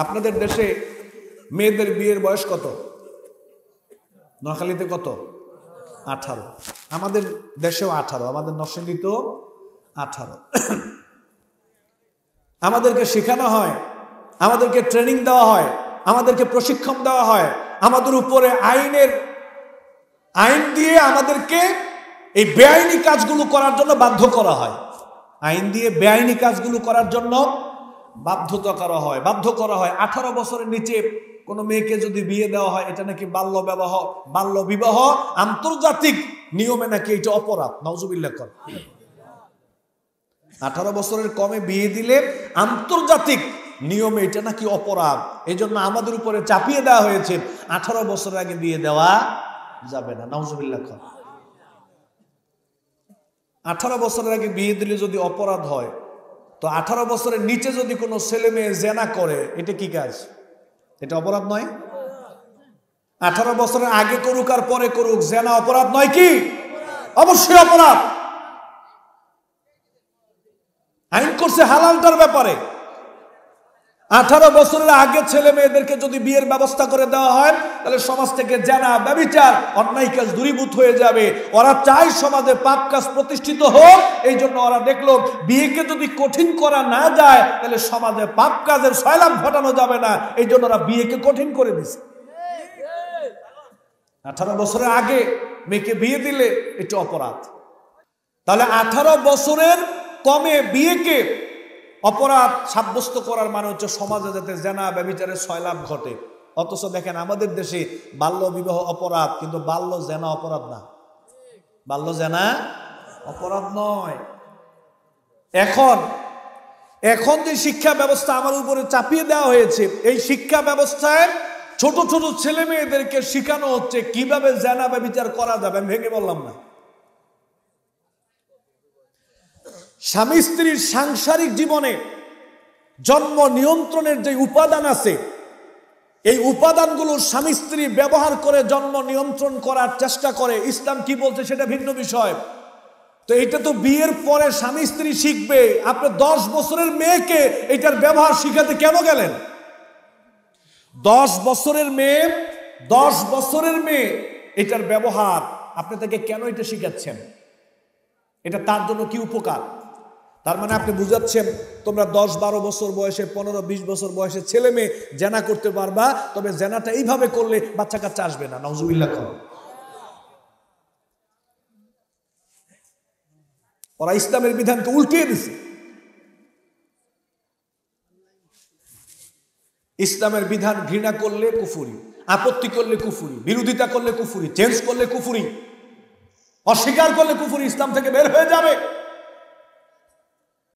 আপনাদের দেশে মেয়েদের বিয়ের বয়স কত? নোয়াখালীতে কত? 18। আমাদের দেশেও 18, আমাদের নরসিংদীতেও 18। আমাদেরকে শেখানো হয়, আমাদেরকে ট্রেনিং দেওয়া হয়, আমাদেরকে প্রশিক্ষণ দেওয়া হয়, আমাদের উপরে আইন দিয়ে আমাদেরকে এই বেআইনি কাজগুলো করার জন্য বাধ্য করা হয়। আইন দিয়ে বেআইনি কাজগুলো করার জন্য বাধ্য করা হয়। 18 বছরের নিচে কোনো মেয়েকে যদি বিয়ে দেওয়া হয়, এটা নাকি বাল্য বিবাহ আন্তর্জাতিক নিয়মে নাকি এটা অপরাধ। নাউজুবিল্লাহ। 18 বছরের কমে বিয়ে দিলে আন্তর্জাতিক নিয়মে এটা নাকি অপরাধ। এই জন্য আমাদের উপরে চাপিয়ে দেওয়া হয়েছে 18 বছরের আগে বিয়ে দেওয়া যাবে না। নাউজুবিল্লাহ। 18 বছরের আগে বিয়ে দিলে যদি অপরাধ হয়, তো 18 বছরের নিচে যদি কোনো ছেলে মেয়ে জেনা করে, এটা কি কাজ? এটা অপরাধ নয়? 18 বছরের আগে করুক আর পরে করুক, জেনা অপরাধ নয় কি? অবশ্যই অপরাধ। আইন করছে হালালটার ব্যাপারে। 18 বছরের আগে ছেলে মেয়েদেরকে যদি বিয়ের ব্যবস্থা করে দেওয়া হয়, তাহলে সমাজ থেকে জেনা, ব্যভিচার, অন্যায় কাজ দূরীভূত হয়ে যাবে। ওরা চায় সমাজে পাপ কাজ প্রতিষ্ঠিত হোক। এই জন্য ওরা দেখলো বিয়েকে যদি কঠিন করা না যায়, তাহলে সমাজে পাপ কাজের সয়লাভ ঘটানো যাবে না। এই জন্য ওরা বিয়েকে কঠিন করে দিছে। 18 বছরের আগে মেয়েকে বিয়ে দিলে এটা অপরাধ। তাহলে 18 বছরের কমে বিয়েকে অপরাধ সাব্যস্ত করার মানে হচ্ছে সমাজে যাতে জেনা ব্যভিচারের সয়লাভ ঘটে। অথচ দেখেন আমাদের দেশে বাল্য বিবাহ অপরাধ, কিন্তু বাল্য জেনা অপরাধ না। বাল্য জেনা অপরাধ নয়। এখন যে শিক্ষা ব্যবস্থা আমার উপরে চাপিয়ে দেওয়া হয়েছে, এই শিক্ষা ব্যবস্থায় ছোট ছোট ছেলে মেয়েদেরকে শেখানো হচ্ছে কিভাবে জেনা ব্যভিচার করা যাবে। আমি ভেঙে বললাম না। স্বামী স্ত্রীর সাংসারিক জীবনে জন্ম নিয়ন্ত্রণের যে উপাদান আছে, এই উপাদানগুলো স্বামী স্ত্রী ব্যবহার করে জন্ম নিয়ন্ত্রণ করার চেষ্টা করে। ইসলাম কি বলছে সেটা ভিন্ন বিষয়। তো এটা তো বিয়ের পরে স্বামী স্ত্রী শিখবে। আপনি 10 বছরের মেয়েকে এটার ব্যবহার শিখাতে কেন গেলেন? 10 বছরের মেয়ে এটার ব্যবহার আপনি তাকে কেন এটা শিখাচ্ছেন? এটা তার জন্য কি উপকার? তার মানে আপনি বুঝাচ্ছেন তোমরা 10-12 বছর বয়সে, 15-20 বছর বয়সে ছেলে মেয়ে জেনা করতে পারবা, তবে জেনাটা এইভাবে করলে বাচ্চা কাচ্চা আসবে না। নাউজুবিল্লাহ। ওরা ইসলামের বিধানকে উল্টিয়ে দিছে। ইসলামের বিধান ঘৃণা করলে কুফরি, আপত্তি করলে কুফরি, বিরোধিতা করলে কুফরি, চেঞ্জ করলে কুফরি, অস্বীকার করলে কুফরি, ইসলাম থেকে বের হয়ে যাবে।